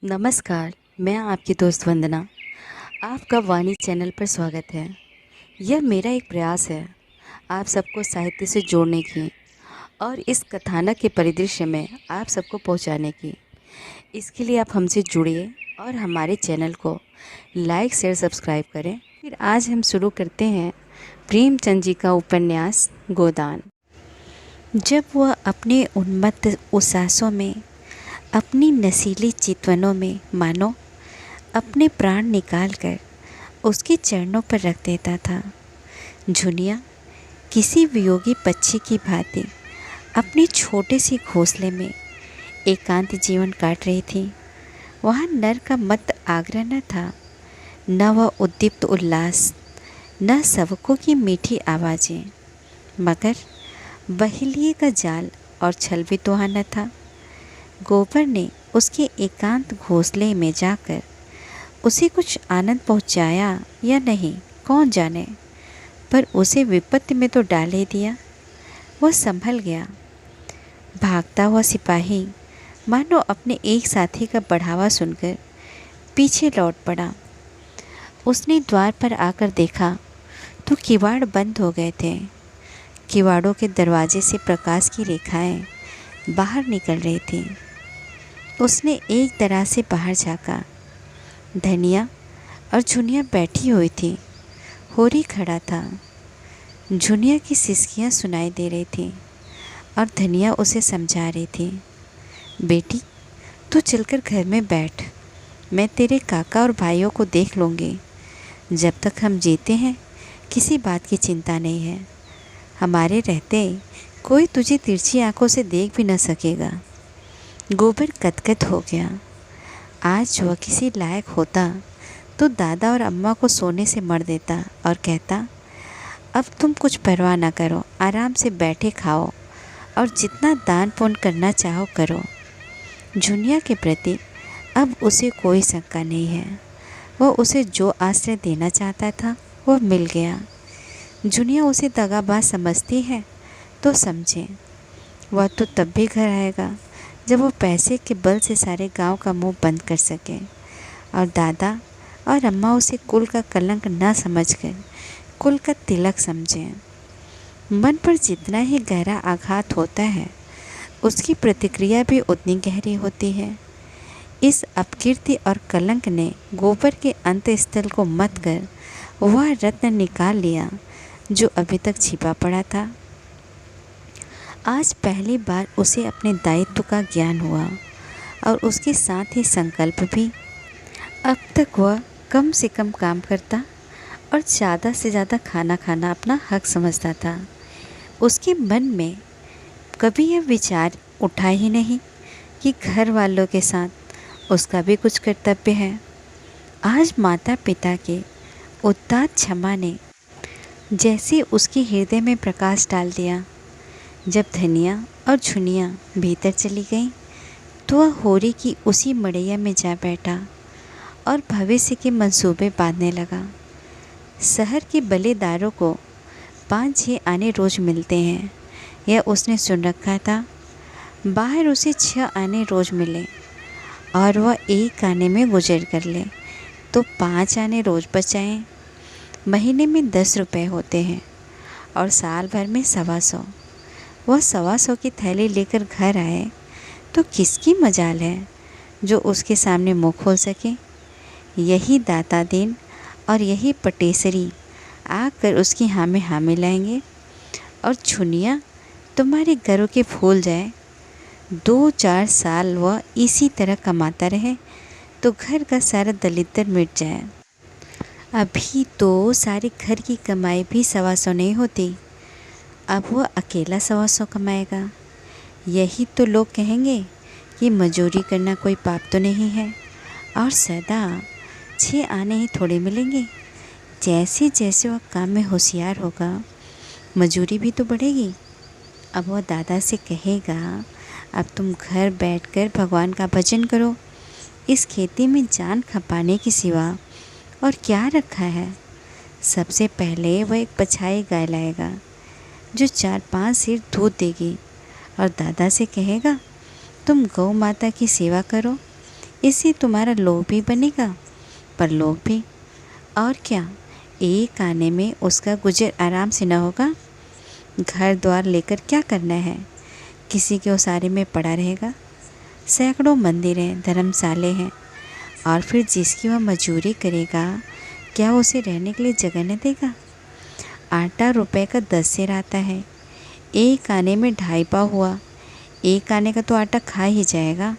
नमस्कार, मैं आपकी दोस्त वंदना। आपका वाणी चैनल पर स्वागत है। यह मेरा एक प्रयास है आप सबको साहित्य से जोड़ने की और इस कथानक के परिदृश्य में आप सबको पहुंचाने की। इसके लिए आप हमसे जुड़िए और हमारे चैनल को लाइक शेयर सब्सक्राइब करें। फिर आज हम शुरू करते हैं प्रेमचंद जी का उपन्यास गोदान। जब वह अपने उन्मत्त उसासों में, अपनी नशीली चितवनों में मानो अपने प्राण निकाल कर उसके चरणों पर रख देता था, झुनिया किसी वियोगी पक्षी की भांति अपने छोटे से घोंसले में एकांत जीवन काट रही थी। वहाँ नर का मत आग्रह न था, न वह उद्दीप्त उल्लास, न सबकों की मीठी आवाज़ें, मगर बहेलिए का जाल और छल भी तो वहाँ न था। गोबर ने उसके एकांत घोंसले में जाकर उसे कुछ आनंद पहुंचाया या नहीं कौन जाने, पर उसे विपत्ति में तो डाल ही दिया। वह संभल गया। भागता हुआ सिपाही मानो अपने एक साथी का बढ़ावा सुनकर पीछे लौट पड़ा। उसने द्वार पर आकर देखा तो किवाड़ बंद हो गए थे। किवाड़ों के दरवाजे से प्रकाश की रेखाएं बाहर निकल रही थीं। उसने एक तरह से बाहर झाँका। धनिया और झुनिया बैठी हुई थी। होरी खड़ा था। झुनिया की सिसकियाँ सुनाई दे रही थी और धनिया उसे समझा रही थी, बेटी तू चलकर घर में बैठ, मैं तेरे काका और भाइयों को देख लूँगी। जब तक हम जीते हैं किसी बात की चिंता नहीं है। हमारे रहते कोई तुझे तिरछी आंखों से देख भी न सकेगा। गोबर गदगद हो गया। आज वह किसी लायक होता तो दादा और अम्मा को सोने से मर देता और कहता, अब तुम कुछ परवाह ना करो, आराम से बैठे खाओ और जितना दान पुण्य करना चाहो करो। झुनिया के प्रति अब उसे कोई शंका नहीं है। वह उसे जो आश्रय देना चाहता था वह मिल गया। झुनिया उसे दगाबाज समझती है तो समझे, वह तो तब भी घर आएगा जब वो पैसे के बल से सारे गांव का मुंह बंद कर सके, और दादा और अम्मा उसे कुल का कलंक न समझकर कुल का तिलक समझें। मन पर जितना ही गहरा आघात होता है उसकी प्रतिक्रिया भी उतनी गहरी होती है। इस अपकीर्ति और कलंक ने गोबर के अंतस्थल को मत कर वह रत्न निकाल लिया जो अभी तक छिपा पड़ा था। आज पहली बार उसे अपने दायित्व का ज्ञान हुआ और उसके साथ ही संकल्प भी। अब तक वह कम से कम काम करता और ज़्यादा से ज़्यादा खाना खाना अपना हक समझता था। उसके मन में कभी यह विचार उठा ही नहीं कि घर वालों के साथ उसका भी कुछ कर्तव्य है। आज माता पिता के उदात्त क्षमा ने जैसे उसके हृदय में प्रकाश डाल दिया। जब धनिया और झुनिया भीतर चली गईं तो वह होरी की उसी मड़ैया में जा बैठा और भविष्य के मंसूबे बांधने लगा। शहर के बलेदारों को 5-6 आने रोज़ मिलते हैं, यह उसने सुन रखा था। बाहर उसे 6 आने रोज़ मिले और वह एक आने में गुजर कर ले तो 5 आने रोज़ बचाएं। महीने में 10 रुपये होते हैं और साल भर में 125। वह 125 की थैली लेकर घर आए तो किसकी मजाल है जो उसके सामने मुँह खोल सके। यही दाता दिन और यही पटेसरी आकर उसकी हाँ में हाँ मिलाएंगे और झुनिया तुम्हारे घरों के फूल जाए। 2-4 साल वह इसी तरह कमाता रहे तो घर का सारा दलिद्र मिट जाए। अभी तो सारे घर की कमाई भी 125 नहीं होती, अब वह अकेला 125 कमाएगा। यही तो लोग कहेंगे कि मजूरी करना कोई पाप तो नहीं है और सदा 6 आने ही थोड़े मिलेंगे। जैसे जैसे वह काम में होशियार होगा मजूरी भी तो बढ़ेगी। अब वह दादा से कहेगा, अब तुम घर बैठकर भगवान का भजन करो, इस खेती में जान खपाने की सिवा और क्या रखा है। सबसे पहले वह एक बछाई गाय लाएगा जो 4-5 सिर दूध देगी और दादा से कहेगा, तुम गौ माता की सेवा करो, इससे तुम्हारा लोभ भी बनेगा, परलोक भी। और क्या, एक आने में उसका गुजर आराम से न होगा। घर द्वार लेकर क्या करना है, किसी के ओसारे में पड़ा रहेगा। सैकड़ों मंदिर हैं, धर्मशाले हैं, और फिर जिसकी वह मजूरी करेगा, क्या उसे रहने के लिए जगह न देगा। आटा रुपए का 10 सेर आता है, एक आने में 2.5 पाव हुआ। एक आने का तो आटा खा ही जाएगा।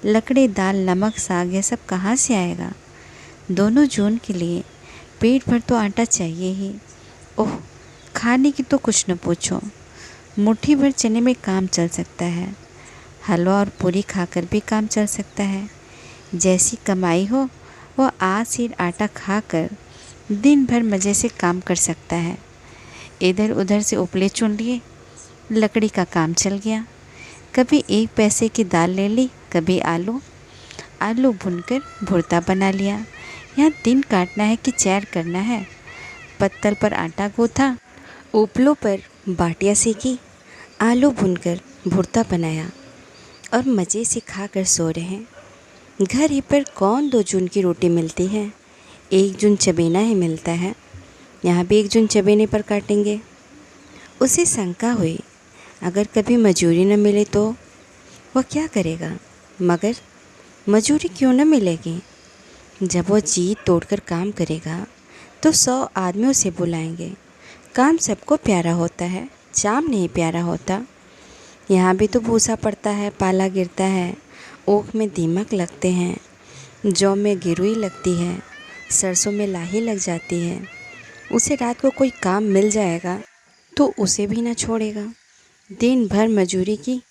लकड़ी, दाल, नमक, साग, यह सब कहाँ से आएगा। दोनों जून के लिए पेट भर तो आटा चाहिए ही। ओह, खाने की तो कुछ न पूछो। मुट्ठी भर चने में काम चल सकता है। हलवा और पूरी खाकर भी काम चल सकता है। जैसी कमाई हो वो 8 सेर आटा खाकर दिन भर मज़े से काम कर सकता है। इधर उधर से उपले चुन लिए, लकड़ी का काम चल गया। कभी 1 पैसे की दाल ले ली, कभी आलू भूनकर भुर्ता बना लिया। यहाँ दिन काटना है कि चैर करना है। पत्तल पर आटा गूँथा, उपलों पर बाटियाँ सेकी, आलू भूनकर भुर्ता बनाया और मज़े से खाकर सो रहे हैं। घर ही पर कौन 2 जून की रोटी मिलती है, 1 जून चबेना ही मिलता है। यहाँ भी 1 जून चबेने पर काटेंगे। उसे शंका हुई, अगर कभी मजूरी न मिले तो वह क्या करेगा। मगर मजूरी क्यों न मिलेगी। जब वो जी तोड़कर काम करेगा तो 100 आदमी उसे बुलाएंगे। काम सबको प्यारा होता है, चाम नहीं प्यारा होता। यहाँ भी तो भूसा पड़ता है, पाला गिरता है, ऊख में दीमक लगते हैं, जौ में गिरुई लगती है, सरसों में लाही लग जाती है। उसे रात को कोई काम मिल जाएगा तो उसे भी ना छोड़ेगा। दिन भर मजूरी की,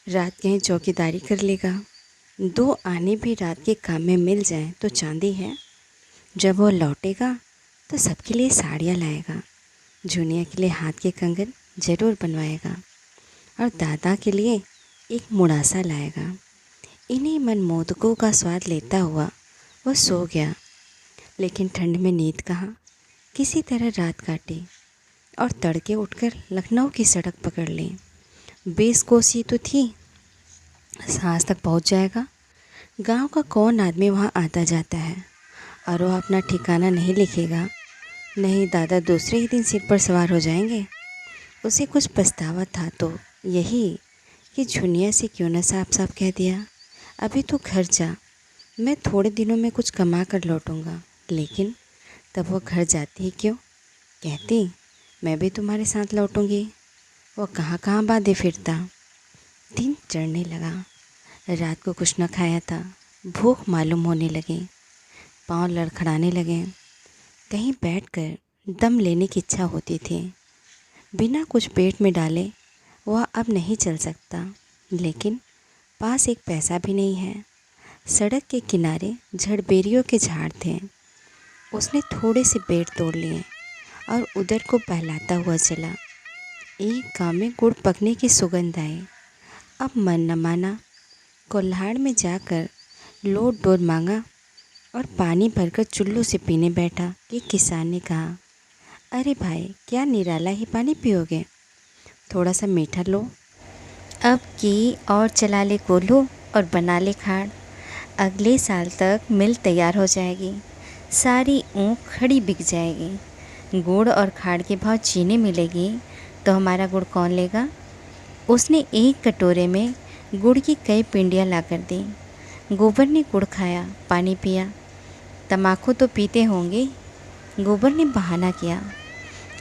रात कहीं चौकीदारी कर लेगा। 2 आने भी रात के काम में मिल जाएं तो चांदी है। जब वो लौटेगा तो सबके लिए साड़ियाँ लाएगा, झुनिया के लिए हाथ के कंगन ज़रूर बनवाएगा और दादा के लिए एक मुड़ासा लाएगा। इन्हीं मनमोदकों का स्वाद लेता हुआ वह सो गया। लेकिन ठंड में नींद कहाँ। किसी तरह रात काटी और तड़के उठकर लखनऊ की सड़क पकड़ ली। 20 कोस ही तो थी, सांस तक पहुंच जाएगा। गांव का कौन आदमी वहां आता जाता है, और वो अपना ठिकाना नहीं लिखेगा। नहीं, दादा दूसरे ही दिन सिर पर सवार हो जाएंगे। उसे कुछ पछतावा था तो यही कि झुनिया से क्यों न साफ साफ कह दिया, अभी तो घर जा, मैं थोड़े दिनों में कुछ कमा कर लौटूंगा। लेकिन तब वो घर जाती ही क्यों, कहती मैं भी तुम्हारे साथ लौटूंगी। वो कहाँ कहाँ बांधे फिरता। दिन चढ़ने लगा, रात को कुछ न खाया था, भूख मालूम होने लगी, पाँव लड़खड़ाने लगे। कहीं बैठकर दम लेने की इच्छा होती थी। बिना कुछ पेट में डाले वह अब नहीं चल सकता। लेकिन पास एक पैसा भी नहीं है। सड़क के किनारे झड़बेरियों के झाड़ थे। उसने थोड़े से पेड़ तोड़ लिए और उधर को बहलाता हुआ चला। एक गांव में गुड़ पकने की सुगंध आई। अब मन न माना, कोल्हाड़ में जाकर लोट डोर मांगा और पानी भरकर चुल्लू से पीने बैठा कि किसान ने कहा, अरे भाई, क्या निराला ही पानी पियोगे, थोड़ा सा मीठा लो। अब की और चला ले कोल्हू और बना ले खाड़। अगले साल तक मिल तैयार हो जाएगी, सारी ऊँख खड़ी बिक जाएगी। गुड़ और खाड़ के भाव चीनी मिलेगी तो हमारा गुड़ कौन लेगा। उसने एक कटोरे में गुड़ की कई पिंडियाँ ला कर दी। गोबर ने गुड़ खाया, पानी पिया। तम्बाकू तो पीते होंगे, गोबर ने बहाना किया,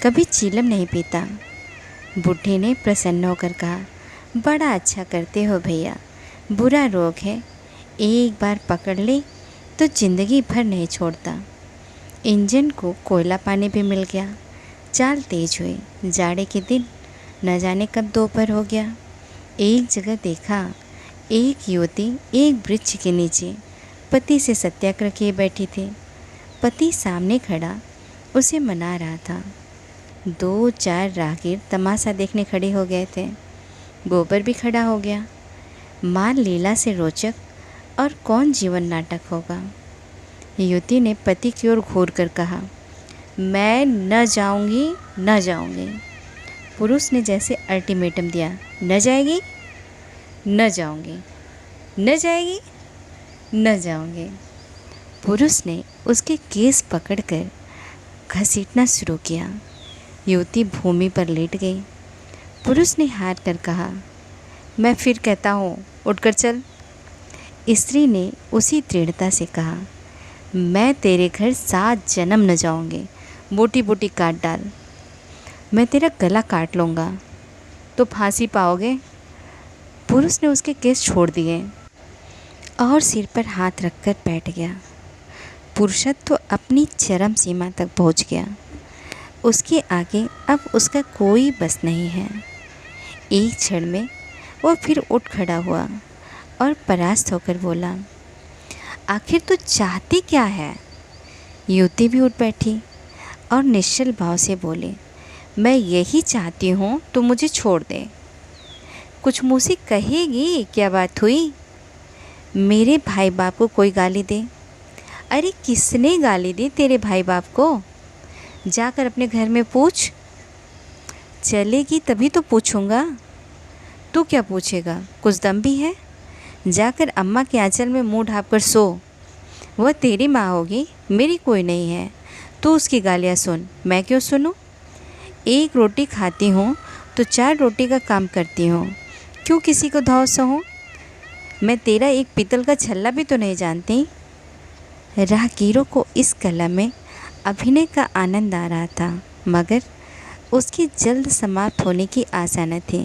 कभी चीलम नहीं पीता। बुढ़े ने प्रसन्न होकर कहा, बड़ा अच्छा करते हो भैया, बुरा रोग है, एक बार पकड़ ले तो ज़िंदगी भर नहीं छोड़ता। इंजन को कोयला पानी भी मिल गया। चाल तेज हुई। जाड़े के दिन न जाने कब दोपहर हो गया। एक जगह देखा, एक युवती एक वृक्ष के नीचे पति से सत्याग्रह किए बैठी थी। पति सामने खड़ा उसे मना रहा था। 2-4 राहगीर तमाशा देखने खड़े हो गए थे। गोबर भी खड़ा हो गया। माँ लीला से रोचक और कौन जीवन नाटक होगा। युवती ने पति की ओर घूर कर कहा, मैं न जाऊंगी, न जाऊंगी। पुरुष ने जैसे अल्टीमेटम दिया, न जाएगी, न जाऊंगी, न जाएगी। न जाओगे। पुरुष ने उसके केस पकड़कर घसीटना शुरू किया। युवती भूमि पर लेट गई। पुरुष ने हार कर कहा, मैं फिर कहता हूँ, उठकर चल। स्त्री ने उसी दृढ़ता से कहा, मैं तेरे घर 7 जन्म न जाऊँगी। बोटी बोटी काट डाल। मैं तेरा गला काट लूँगा तो फांसी पाओगे। पुरुष ने उसके केस छोड़ दिए और सिर पर हाथ रखकर बैठ गया। पुरुषत्व तो अपनी चरम सीमा तक पहुंच गया। उसके आगे अब उसका कोई बस नहीं है। एक क्षण में वो फिर उठ खड़ा हुआ और परास्त होकर बोला, आखिर तू चाहती क्या है? युवती भी उठ बैठी और निश्चल भाव से बोली, मैं यही चाहती हूँ तू मुझे छोड़ दे। कुछ मुँह से कहेगी? क्या बात हुई? मेरे भाई बाप को कोई गाली दे? अरे किसने गाली दी तेरे भाई बाप को? जाकर अपने घर में पूछ। चलेगी तभी तो पूछूंगा। तू क्या पूछेगा? कुछ दम भी है? जाकर अम्मा के आंचल में मुंह ढाँप कर सो। वह तेरी माँ होगी, मेरी कोई नहीं है। तू उसकी गालियाँ सुन, मैं क्यों सुनूं? एक रोटी खाती हूँ तो 4 रोटी का काम करती हूँ। क्यों किसी को धौ सहूँ? मैं तेरा एक पीतल का छल्ला भी तो नहीं जानती। राहगीरों को इस कला में अभिनय का आनंद आ रहा था, मगर उसकी जल्द समाप्त होने की आशा न थी।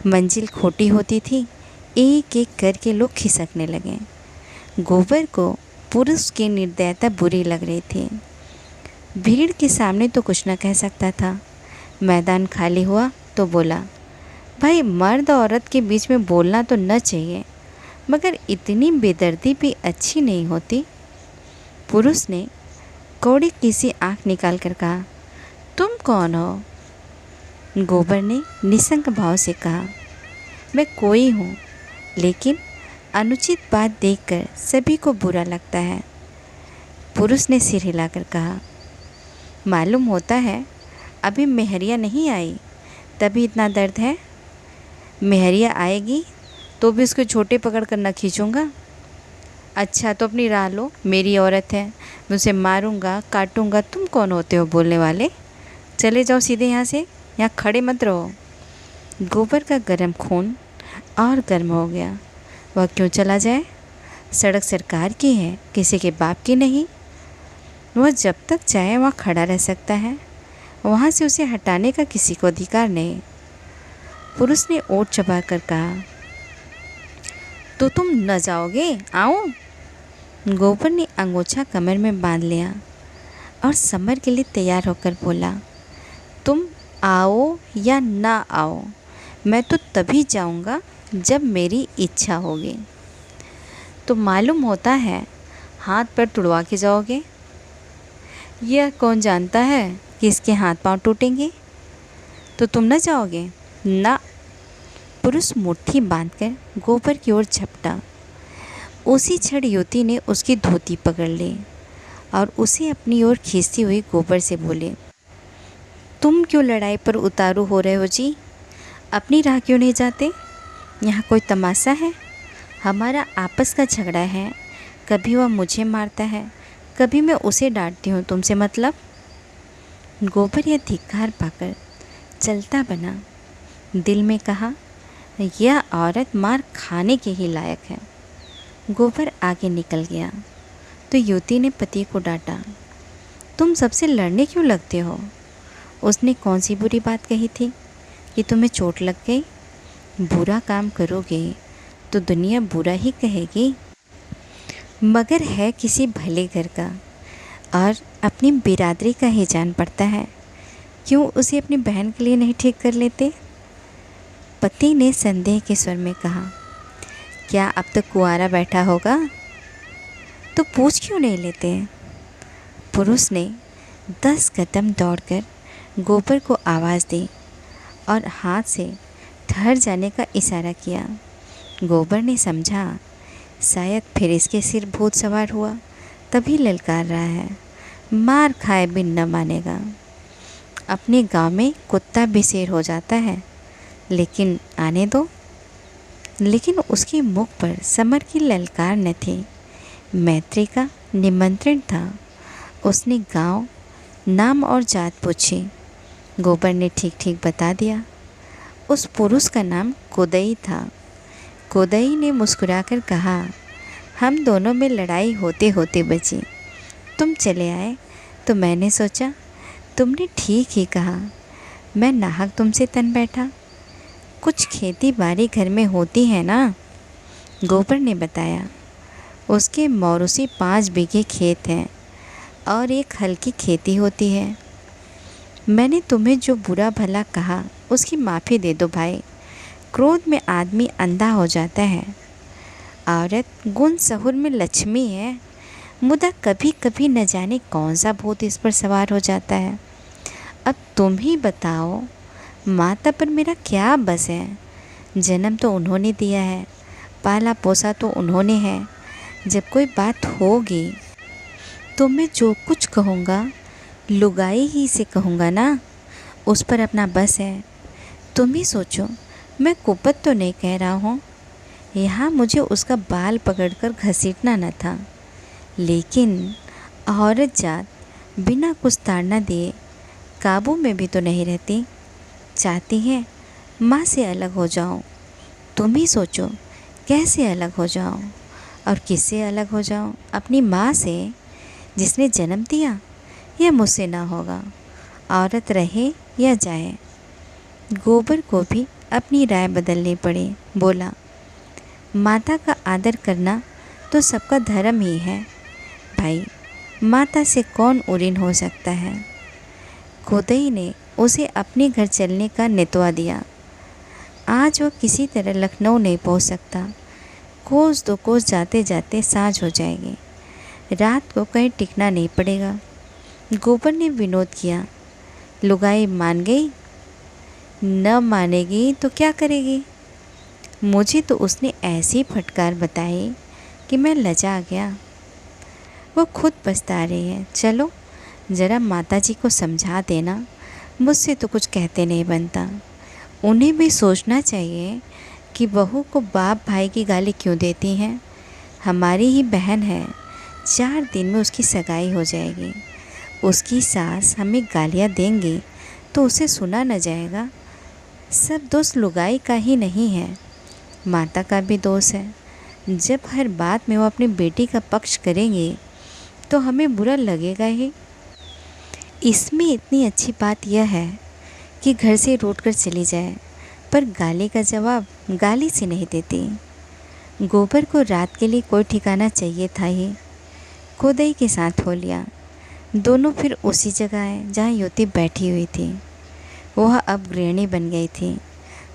मंजिल खोटी होती थी। एक एक करके लोग खिसकने लगे। गोबर को पुरुष की निर्दयता बुरी लग रही थी। भीड़ के सामने तो कुछ न कह सकता था। मैदान खाली हुआ तो बोला, भाई मर्द औरत के बीच में बोलना तो न चाहिए, मगर इतनी बेदर्दी भी अच्छी नहीं होती। पुरुष ने कौड़ी किसी आँख निकाल कर कहा, तुम कौन हो? गोबर ने निसंक भाव से कहा, मैं कोई हूँ, लेकिन अनुचित बात देखकर सभी को बुरा लगता है। पुरुष ने सिर हिलाकर कहा, मालूम होता है अभी मेहरिया नहीं आई, तभी इतना दर्द है। मेहरिया आएगी तो भी उसको छोटे पकड़ कर न खींचूँगा। अच्छा तो अपनी राह लो, मेरी औरत है, मैं उसे मारूंगा काटूंगा। तुम कौन होते हो बोलने वाले? चले जाओ सीधे यहाँ से, यहाँ खड़े मत रहो। गोबर का गर्म खून और गर्म हो गया। वह क्यों चला जाए? सड़क सरकार की है, किसी के बाप की नहीं। वह जब तक चाहे वहाँ खड़ा रह सकता है, वहाँ से उसे हटाने का किसी को अधिकार नहीं। पुरुष ने ओठ चबा कर कहा, तो तुम न जाओगे? आओ। गोबर ने अंगोछा कमर में बांध लिया और समर के लिए तैयार होकर बोला, तुम आओ या ना आओ, मैं तो तभी जाऊंगा जब मेरी इच्छा होगी। तो मालूम होता है हाथ पैर तुड़वा के जाओगे। यह कौन जानता है कि इसके हाथ पांव टूटेंगे? तो तुम न जाओगे? ना। पुरुष मुट्ठी बांधकर गोबर की ओर झपटा। उसी क्षण युवती ने उसकी धोती पकड़ ली और उसे अपनी ओर खींचती हुई गोबर से बोले, तुम क्यों लड़ाई पर उतारू हो रहे हो जी? अपनी राह क्यों नहीं जाते? यहाँ कोई तमाशा है? हमारा आपस का झगड़ा है। कभी वह मुझे मारता है, कभी मैं उसे डांटती हूँ। तुमसे मतलब? गोबर यह धिक्कार पाकर चलता बना। दिल में कहा, यह औरत मार खाने के ही लायक है। गोबर आगे निकल गया तो युवती ने पति को डांटा, तुम सबसे लड़ने क्यों लगते हो? उसने कौन सी बुरी बात कही थी कि तुम्हें चोट लग गई? बुरा काम करोगे तो दुनिया बुरा ही कहेगी। मगर है किसी भले घर का और अपनी बिरादरी का ही जान पड़ता है। क्यों उसे अपनी बहन के लिए नहीं ठीक कर लेते? पति ने संदेह के स्वर में कहा, क्या अब तक कुंवारा बैठा होगा? तो पूछ क्यों नहीं लेते? पुरुष ने 10 कदम दौड़कर गोबर को आवाज़ दी और हाथ से ठहर जाने का इशारा किया। गोबर ने समझा शायद फिर इसके सिर भूत सवार हुआ, तभी ललकार रहा है। मार खाए भी न मानेगा। अपने गांव में कुत्ता भी शेर हो जाता है, लेकिन आने दो। लेकिन उसके मुख पर समर की ललकार न थी। मैत्री का निमंत्रण था। उसने गांव, नाम और जात पूछी। गोबर ने ठीक ठीक बता दिया। उस पुरुष का नाम कोदई था। कोदई ने मुस्कुराकर कहा, हम दोनों में लड़ाई होते होते बची। तुम चले आए तो मैंने सोचा तुमने ठीक ही कहा। मैं नाहक तुमसे तन बैठा। कुछ खेती बाड़ी घर में होती है ना? गोबर ने बताया। उसके मौरूसी 5 बीघे खेत हैं और एक हल्की खेती होती है। मैंने तुम्हें जो बुरा भला कहा उसकी माफ़ी दे दो भाई। क्रोध में आदमी अंधा हो जाता है। औरत गुण सहूर में लक्ष्मी है, मुदा कभी कभी न जाने कौन सा भूत इस पर सवार हो जाता है। अब तुम ही बताओ, माता पर मेरा क्या बस है? जन्म तो उन्होंने दिया है, पाला पोसा तो उन्होंने है। जब कोई बात होगी तो मैं जो कुछ कहूँगा लुगाई ही से कहूँगा ना। उस पर अपना बस है। तुम ही सोचो, मैं कुपत तो नहीं कह रहा हूँ। यहाँ मुझे उसका बाल पकड़कर घसीटना न था, लेकिन औरत जात बिना कुछ ताड़ना दिए काबू में भी तो नहीं रहती। चाहती है माँ से अलग हो जाऊँ। तुम ही सोचो, कैसे अलग हो जाऊँ? और किससे अलग हो जाऊँ? अपनी माँ से, जिसने जन्म दिया, या मुझसे ना होगा? औरत रहे या जाए? गोबर को भी अपनी राय बदलनी पड़ी। बोला, माता का आदर करना तो सबका धर्म ही है भाई। माता से कौन उरीन हो सकता है? कोदई ने उसे अपने घर चलने का नितवा दिया। आज वो किसी तरह लखनऊ नहीं पहुंच सकता। कोस दो कोस जाते जाते साँझ हो जाएगी। रात को कहीं टिकना नहीं पड़ेगा। गोबर ने विनोद किया। लुगाई मान गई? न मानेगी तो क्या करेगी? मुझे तो उसने ऐसी फटकार बताई कि मैं लजा गया। वो खुद पछता रही है। चलो ज़रा माताजी को समझा देना। मुझसे तो कुछ कहते नहीं बनता। उन्हें भी सोचना चाहिए कि बहू को बाप भाई की गाली क्यों देती हैं। हमारी ही बहन है, 4 दिन में उसकी सगाई हो जाएगी। उसकी सास हमें गालियाँ देंगी तो उसे सुना न जाएगा। सब दोष लुगाई का ही नहीं है, माता का भी दोष है। जब हर बात में वो अपनी बेटी का पक्ष करेंगे तो हमें बुरा लगेगा ही। इसमें इतनी अच्छी बात यह है कि घर से रूठ कर चली जाए, पर गाली का जवाब गाली से नहीं देती। गोबर को रात के लिए कोई ठिकाना चाहिए था ही। कोदई के साथ हो लिया। दोनों फिर उसी जगह आए जहाँ युवती बैठी हुई थी। वह अब गृहिणी बन गई थी।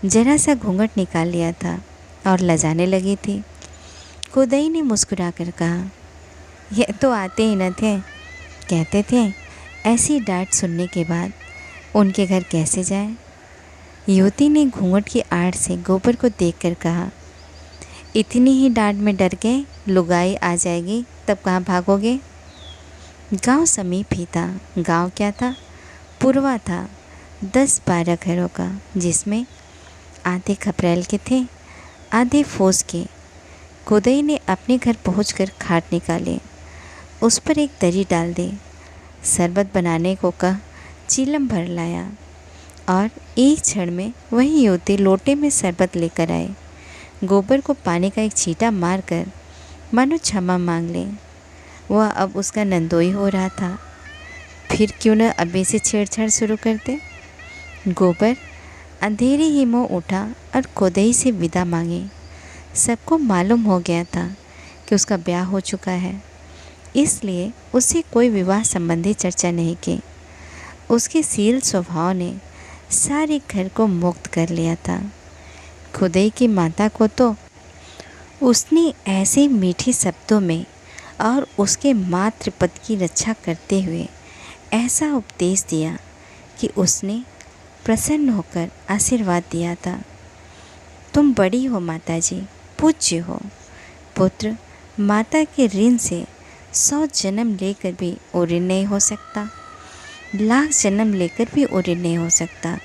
जरा सा घूंघट निकाल लिया था और लजाने लगी थी। कोदई ने मुस्कुरा कर कहा, यह तो आते ही न थे। कहते थे ऐसी डांट सुनने के बाद उनके घर कैसे जाएं? युवती ने घूंघट की आड़ से गोबर को देखकर कहा, इतनी ही डांट में डर के लुगाई आ जाएगी तब कहाँ भागोगे? गांव समीप ही था। गांव क्या था? पुरवा था, 10-12 घरों का, जिसमें आधे खपरेल के थे, आधे फौज के। कोदई ने अपने घर पहुंचकर खाट निकाले, उस पर एक दरी डाल दी, शरबत बनाने को कह चीलम भर लाया और एक क्षण में वही युवती लोटे में शरबत लेकर आए। गोबर को पानी का एक छींटा मारकर मानो क्षमा मांग ले। वह अब उसका नंदोई हो रहा था। फिर क्यों न अभी से छेड़छाड़ शुरू करते? गोबर अंधेरे ही मुँह उठा और कोदई से विदा मांगी। सबको मालूम हो गया था कि उसका ब्याह हो चुका है, इसलिए उससे कोई विवाह संबंधी चर्चा नहीं की। उसके शील स्वभाव ने सारे घर को मुक्त कर लिया था। कोदई की माता को तो उसने ऐसे मीठे शब्दों में और उसके मातृ पद की रक्षा करते हुए ऐसा उपदेश दिया कि उसने प्रसन्न होकर आशीर्वाद दिया था। तुम बड़ी हो माताजी, पूज्य हो। पुत्र माता के ऋण से 100 जन्म लेकर भी ऊऋण नहीं हो सकता, लाख जन्म लेकर भी ऊऋण नहीं हो सकता,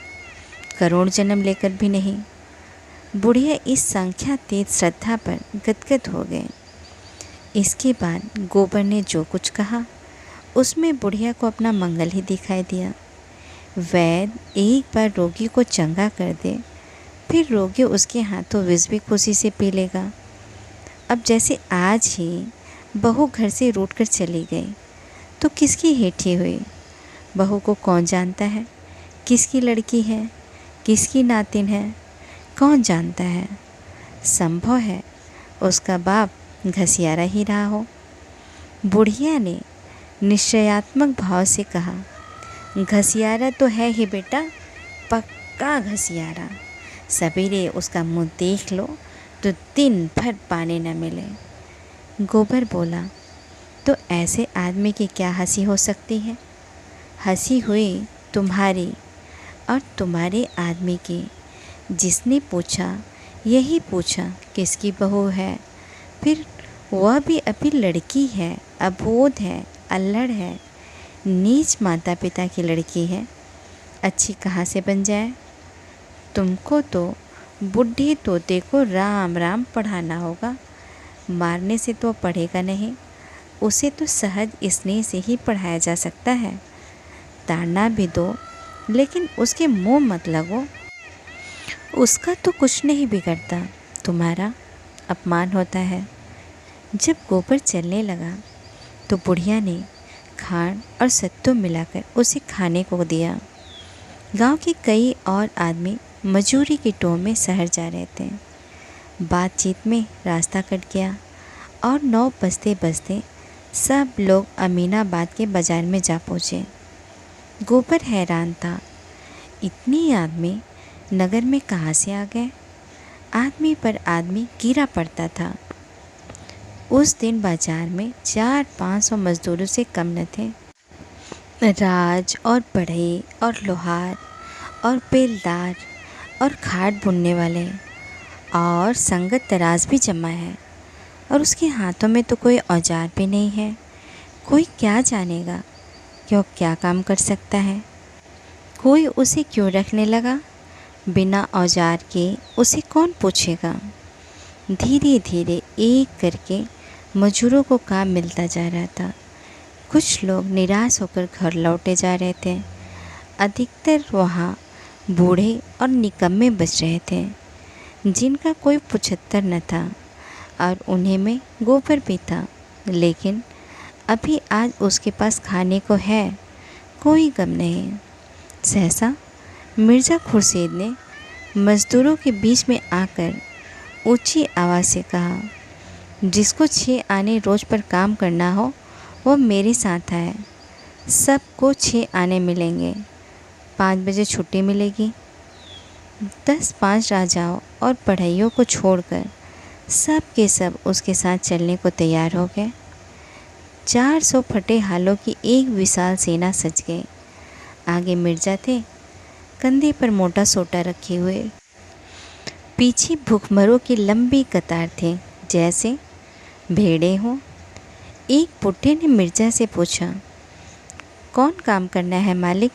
करोड़ जन्म लेकर भी नहीं। बुढ़िया इस संख्यातीत श्रद्धा पर गदगद हो गए। इसके बाद गोबर ने जो कुछ कहा उसमें बुढ़िया को अपना मंगल ही दिखाई दिया। वैद्य एक बार रोगी को चंगा कर दे, फिर रोगी उसके हाथों विष भी खुशी से पी लेगा। अब जैसे आज ही बहू घर से रूठ कर चली गई तो किसकी हेठी हुई? बहू को कौन जानता है? किसकी लड़की है, किसकी नातिन है, कौन जानता है? संभव है उसका बाप घसियारा ही रहा हो। बुढ़िया ने निश्चयात्मक भाव से कहा, घसियारा तो है ही बेटा, पक्का घसियारा। सवेरे उसका मुंह देख लो तो दिन भर पानी न मिले। गोबर बोला, तो ऐसे आदमी की क्या हंसी हो सकती है? हंसी हुई तुम्हारी और तुम्हारे आदमी की। जिसने पूछा यही पूछा किसकी बहू है, फिर वह भी अभी लड़की है, अबोध है, अल्लड़ है, नीच माता पिता की लड़की है, अच्छी कहाँ से बन जाए? तुमको तो बुढ़े तोते को राम राम पढ़ाना होगा। मारने से तो पढ़ेगा नहीं, उसे तो सहज स्नेह से ही पढ़ाया जा सकता है। ताड़ना भी दो, लेकिन उसके मुंह मत लगो। उसका तो कुछ नहीं बिगड़ता, तुम्हारा अपमान होता है। जब गोबर चलने लगा तो बुढ़िया ने खांड और सत्तू मिलाकर उसे खाने को दिया। गांव के कई और आदमी मजूरी की टोह में शहर जा रहे थे। बातचीत में रास्ता कट गया और 9 बजते बजते सब लोग अमीनाबाद के बाज़ार में जा पहुँचे। गोबर हैरान था, इतनी आदमी नगर में कहाँ से आ गए? आदमी पर आदमी गिरा पड़ता था। उस दिन बाजार में 400-500 मजदूरों से कम न थे। राज और बढ़ई और लोहार और बेलदार और खाट बुनने वाले और संगत तराज भी जमा है, और उसके हाथों में तो कोई औजार भी नहीं है। कोई क्या जानेगा कि वो क्या काम कर सकता है? कोई उसे क्यों रखने लगा? बिना औजार के उसे कौन पूछेगा? धीरे धीरे एक करके मजूरों को काम मिलता जा रहा था। कुछ लोग निराश होकर घर लौटे जा रहे थे। अधिकतर वहाँ बूढ़े और निकम्मे बच रहे थे, जिनका कोई 75 न था, और उन्हीं में गोबर भी था। लेकिन अभी आज उसके पास खाने को है, कोई गम नहीं। सहसा मिर्ज़ा खुर्शीद ने मज़दूरों के बीच में आकर ऊंची आवाज़ से कहा, जिसको 6 आने रोज़ पर काम करना हो वो मेरे साथ आए। सबको 6 आने मिलेंगे, 5 बजे छुट्टी मिलेगी। 10-5 राजाओं और बढ़इयों को छोड़कर सब के सब उसके साथ चलने को तैयार हो गए। 400 फटे हालों की एक विशाल सेना सज गई। आगे मिर्ज़ा थे, कंधे पर मोटा सोटा रखे हुए। पीछे भूखमरों की लंबी कतार थे, जैसे भेड़ें हों। एक बुढ़े ने मिर्ज़ा से पूछा, कौन काम करना है मालिक?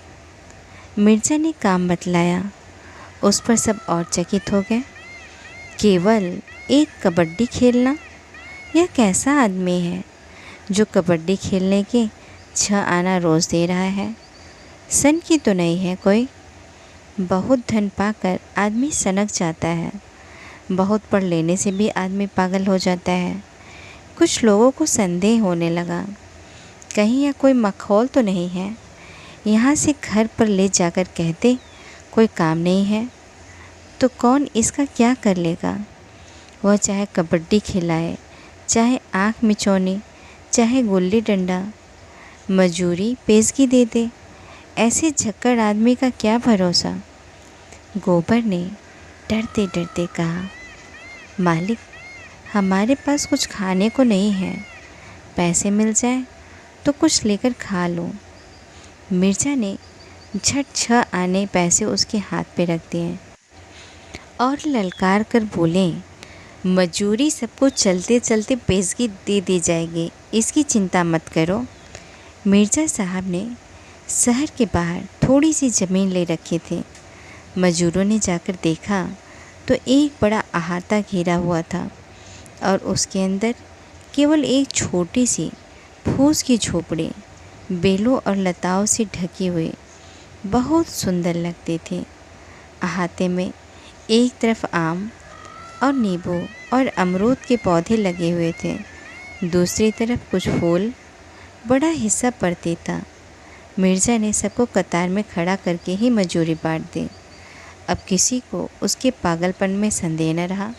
मिर्ज़ा ने काम बतलाया। उस पर सब और चकित हो गए। केवल एक कबड्डी खेलना? यह कैसा आदमी है जो कबड्डी खेलने के 6 आना रोज़ दे रहा है? सन की तो नहीं है कोई? बहुत धन पाकर आदमी सनक जाता है, बहुत पढ़ लेने से भी आदमी पागल हो जाता है। कुछ लोगों को संदेह होने लगा, कहीं यह कोई मखौल तो नहीं है। यहाँ से घर पर ले जाकर कहते कोई काम नहीं है, तो कौन इसका क्या कर लेगा? वह चाहे कबड्डी खिलाए, चाहे आँख मिचौनी, चाहे गुल्ली डंडा, मजूरी पेशगी दे दे, ऐसे झक्कड़ आदमी का क्या भरोसा? गोबर ने डरते डरते कहा, मालिक, हमारे पास कुछ खाने को नहीं है, पैसे मिल जाए तो कुछ लेकर खा लो। मिर्ज़ा ने झट 6 आने पैसे उसके हाथ पे रख दिए और ललकार कर बोले, मजूरी सबको चलते चलते पेशगी दे दी जाएगी, इसकी चिंता मत करो। मिर्ज़ा साहब ने शहर के बाहर थोड़ी सी ज़मीन ले रखी थी। मजूरों ने जाकर देखा तो एक बड़ा अहाता घेरा हुआ था और उसके अंदर केवल एक छोटी सी फूस की झोपड़ी बेलों और लताओं से ढकी हुई बहुत सुंदर लगती थी। अहाते में एक तरफ आम और नींबू और अमरूद के पौधे लगे हुए थे, दूसरी तरफ कुछ फूल। बड़ा हिस्सा पड़ती था। मिर्ज़ा ने सबको कतार में खड़ा करके ही मजूरी बांट दी। अब किसी को उसके पागलपन में संदेह न रहा।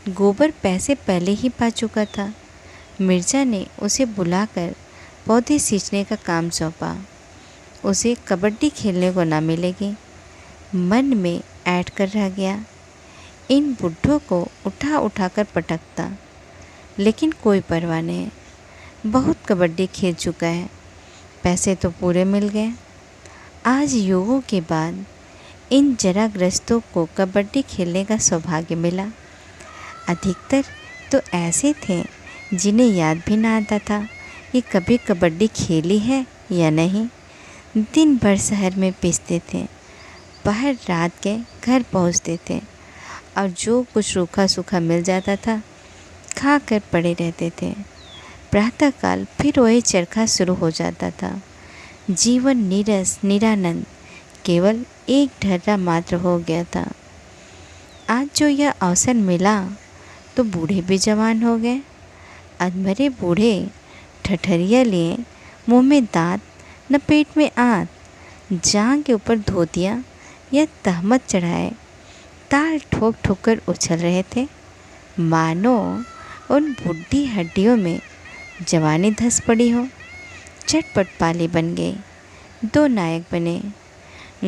गोबर पैसे पहले ही पा चुका था। मिर्ज़ा ने उसे बुलाकर पौधे सींचने का काम सौंपा। उसे कबड्डी खेलने को ना मिलेगी। मन में ऐड कर रह गया, इन बुड्ढों को उठा उठा कर पटकता, लेकिन कोई परवाह नहीं, बहुत कबड्डी खेल चुका है, पैसे तो पूरे मिल गए। आज युगों के बाद इन जराग्रस्तों को कबड्डी खेलने का सौभाग्य मिला। अधिकतर तो ऐसे थे जिन्हें याद भी ना आता था कि कभी कबड्डी खेली है या नहीं। दिन भर शहर में पिसते थे, बाहर रात के घर पहुंचते थे और जो कुछ रूखा सूखा मिल जाता था खा कर पड़े रहते थे। प्रातःकाल फिर वही चरखा शुरू हो जाता था। जीवन नीरस निरानंद केवल एक ढर्रा मात्र हो गया था। आज जो यह अवसर मिला तो बूढ़े भी जवान हो गए। अधमरे बूढ़े ठठरिया लिए, मुंह में दांत न पेट में आंत, जांग के ऊपर धोतियाँ या तहमत चढ़ाए ताल ठोक ठोक कर उछल रहे थे। मानो उन बुढ़ी हड्डियों में जवानी धस पड़ी हो। चटपट पाली बन गई। दो नायक बने।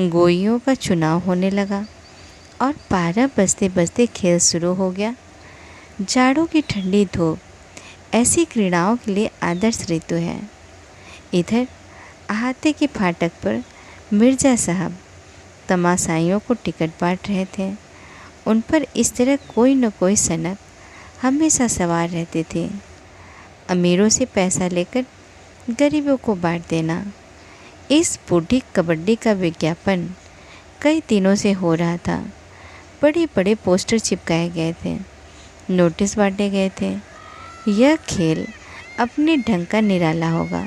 गोइयों का चुनाव होने लगा और 12 बजते बजते खेल शुरू हो गया। जाड़ों की ठंडी धूप ऐसी क्रीड़ाओं के लिए आदर्श ऋतु है। इधर अहाते के फाटक पर मिर्ज़ा साहब तमाशाइयों को टिकट बांट रहे थे। उन पर इस तरह कोई न कोई सनक हमेशा सवार रहते थे। अमीरों से पैसा लेकर गरीबों को बांट देना। इस बूढ़ी कबड्डी का विज्ञापन कई दिनों से हो रहा था। बड़े बड़े पोस्टर चिपकाए गए थे, नोटिस बांटे गए थे। यह खेल अपने ढंग का निराला होगा,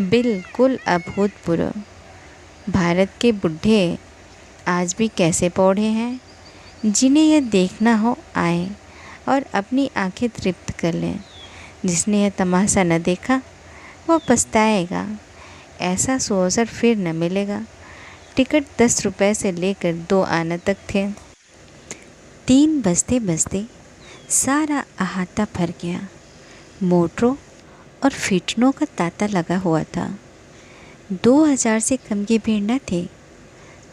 बिल्कुल अभूतपूर्व। भारत के बुढ़े आज भी कैसे पौधे हैं, जिन्हें यह देखना हो आए और अपनी आंखें तृप्त कर लें। जिसने यह तमाशा न देखा वो पछताएगा। ऐसा सुअवसर फिर न मिलेगा। टिकट 10 रुपए से लेकर 2 आना तक थे। 3 बजते बजते सारा अहाता भर गया। मोटरों और फिटनों का तांता लगा हुआ था। 2000 से कम की भीड़ न थी।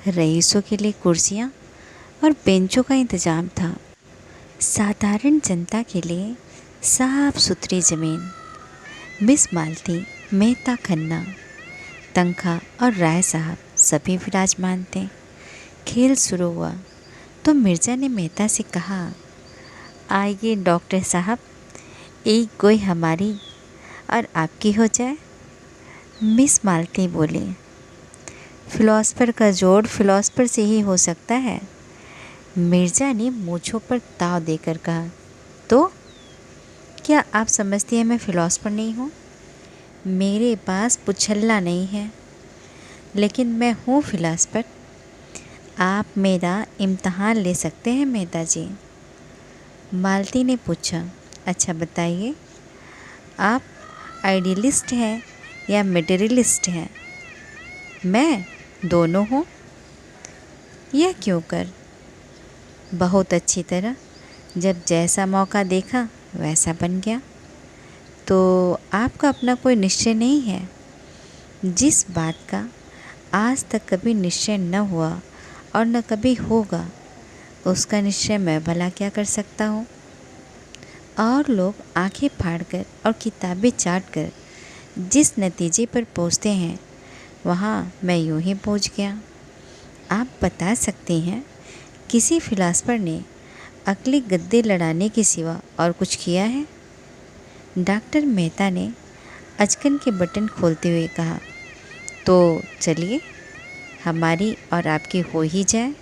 रईसों के लिए कुर्सियाँ और बेंचों का इंतज़ाम था। साधारण जनता के लिए साफ सुथरी ज़मीन। मिस मालती, मेहता खन्ना, तंखा और राय साहब सभी विराजमान थे। खेल शुरू हुआ तो मिर्ज़ा ने मेहता से कहा, आइए डॉक्टर साहब, एक गोई हमारी और आपकी हो जाए। मिस मालती बोली, फिलॉसफर का जोड़ फिलॉसफर से ही हो सकता है। मिर्ज़ा ने मूँछों पर ताव देकर कहा, तो क्या आप समझती हैं मैं फिलॉसफर नहीं हूँ? मेरे पास पुछल्ला नहीं है, लेकिन मैं हूँ फिलॉसफर। आप मेरा इम्तहान ले सकते हैं मेहता जी। मालती ने पूछा, अच्छा बताइए, आप आइडियलिस्ट हैं या मटेरियलिस्ट हैं? मैं दोनों हूँ। यह क्यों कर? बहुत अच्छी तरह। जब जैसा मौका देखा वैसा बन गया। तो आपका अपना कोई निश्चय नहीं है? जिस बात का आज तक कभी निश्चय न हुआ और न कभी होगा, उसका निश्चय मैं भला क्या कर सकता हूँ? और लोग आंखें फाड़कर और किताबें चाटकर जिस नतीजे पर पहुँचते हैं, वहाँ मैं यूँ ही पहुँच गया। आप बता सकती हैं किसी फिलॉसफर ने अकली गद्दे लड़ाने के सिवा और कुछ किया है? डॉक्टर मेहता ने अचकन के बटन खोलते हुए कहा, तो चलिए हमारी और आपकी हो ही जाए।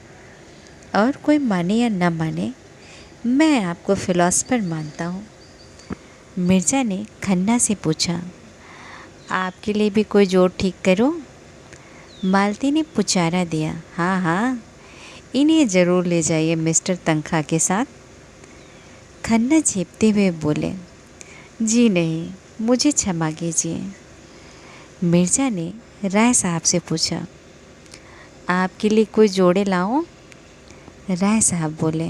और कोई माने या न माने, मैं आपको फिलोसफर मानता हूँ। मिर्ज़ा ने खन्ना से पूछा, आपके लिए भी कोई जोड़ ठीक करूँ? मालती ने पुचारा दिया, हाँ हाँ, इन्हें ज़रूर ले जाइए मिस्टर तनख्वाह के साथ। खन्ना झेपते हुए बोले, जी नहीं, मुझे क्षमा कीजिए। मिर्ज़ा ने राय साहब से पूछा, आपके लिए कोई जोड़े लाऊं? राय साहब बोले,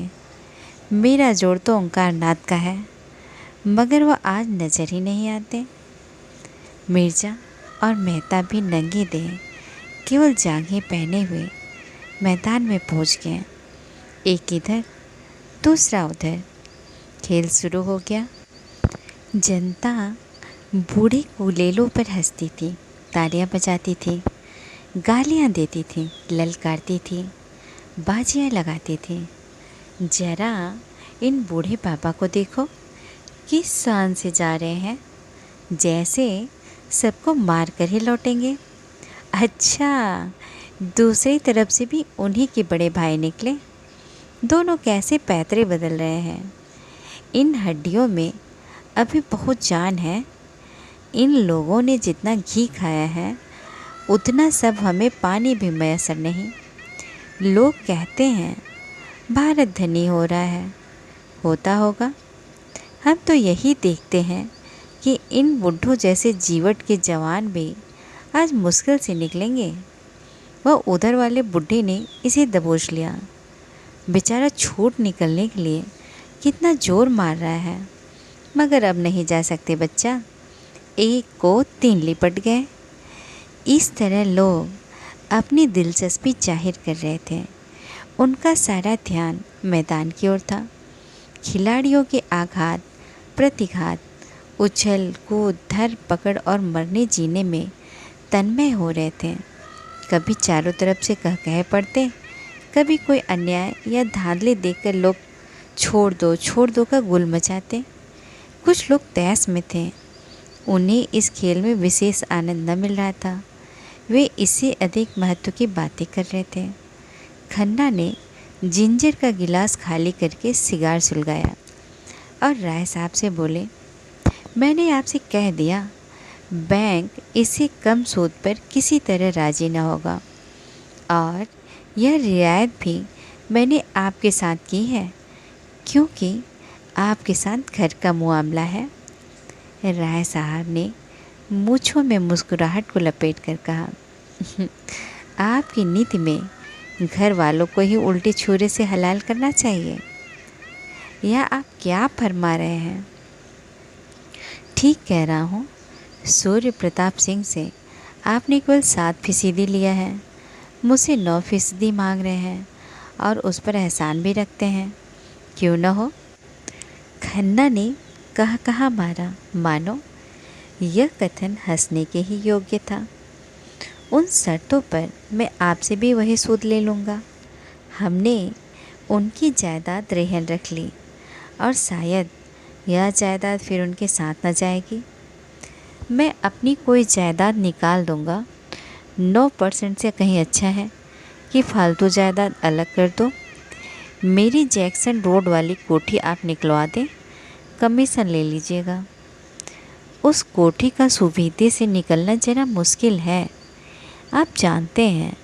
मेरा जोड़ तो ओंकार नाथ का है, मगर वह आज नज़र ही नहीं आते। मिर्ज़ा और मेहता भी नंगे देह केवल जांघें पहने हुए मैदान में पहुंच गए। एक इधर दूसरा उधर, खेल शुरू हो गया। जनता बूढ़े कुलेलों पर हंसती थी, तालियां बजाती थी, गालियां देती थी, ललकारती थी, बाजियां लगाती थी। जरा इन बूढ़े पापा को देखो, किस शान से जा रहे हैं, जैसे सबको मार कर ही लौटेंगे। अच्छा, दूसरी तरफ से भी उन्हीं के बड़े भाई निकले। दोनों कैसे पैतरे बदल रहे हैं। इन हड्डियों में अभी बहुत जान है। इन लोगों ने जितना घी खाया है, उतना सब हमें पानी भी मैसर नहीं। लोग कहते हैं भारत धनी हो रहा है, होता होगा। हम तो यही देखते हैं कि इन बुढ़ों जैसे जीवट के जवान भी आज मुश्किल से निकलेंगे। वह उधर वाले बुढ़े ने इसे दबोच लिया। बेचारा छूट निकलने के लिए कितना जोर मार रहा है, मगर अब नहीं जा सकते बच्चा। एक को 3 लिपट गए। इस तरह लोग अपनी दिलचस्पी जाहिर कर रहे थे। उनका सारा ध्यान मैदान की ओर था। खिलाड़ियों के आघात प्रतिघात, उछल कूद, धर पकड़ और मरने जीने में तन्मय हो रहे थे। कभी चारों तरफ से कह पड़ते, कभी कोई अन्याय या धांधली देखकर लोग छोड़ दो का गुल मचाते। कुछ लोग तैस में थे, उन्हें इस खेल में विशेष आनंद न मिल रहा था। वे इससे अधिक महत्व की बातें कर रहे थे। खन्ना ने जिंजर का गिलास खाली करके सिगार सुलगाया और राय साहब से बोले, मैंने आपसे कह दिया, बैंक इससे कम सूद पर किसी तरह राजी न होगा, और यह रियायत भी मैंने आपके साथ की है, क्योंकि आपके साथ घर का मामला है। राय साहब ने मूँछों में मुस्कुराहट को लपेट कर कहा, आपकी नीति में घर वालों को ही उल्टे छुरे से हलाल करना चाहिए, या आप क्या फरमा रहे हैं? ठीक कह रहा हूँ। सूर्य प्रताप सिंह से आपने केवल 7% लिया है, मुझसे 9% मांग रहे हैं और उस पर एहसान भी रखते हैं। क्यों न हो? खन्ना ने कहा मारा, मानो यह कथन हंसने के ही योग्य था। उन शर्तों पर मैं आपसे भी वही सूद ले लूँगा। हमने उनकी जायदाद रेहन रख ली और शायद यह जायदाद फिर उनके साथ न जाएगी। मैं अपनी कोई जायदाद निकाल दूँगा। 9% से कहीं अच्छा है कि फालतू जायदाद अलग कर दो। मेरी जैक्सन रोड वाली कोठी आप निकलवा दें, कमीशन ले लीजिएगा। उस कोठी का सुविधे से निकलना जरा मुश्किल है। आप जानते हैं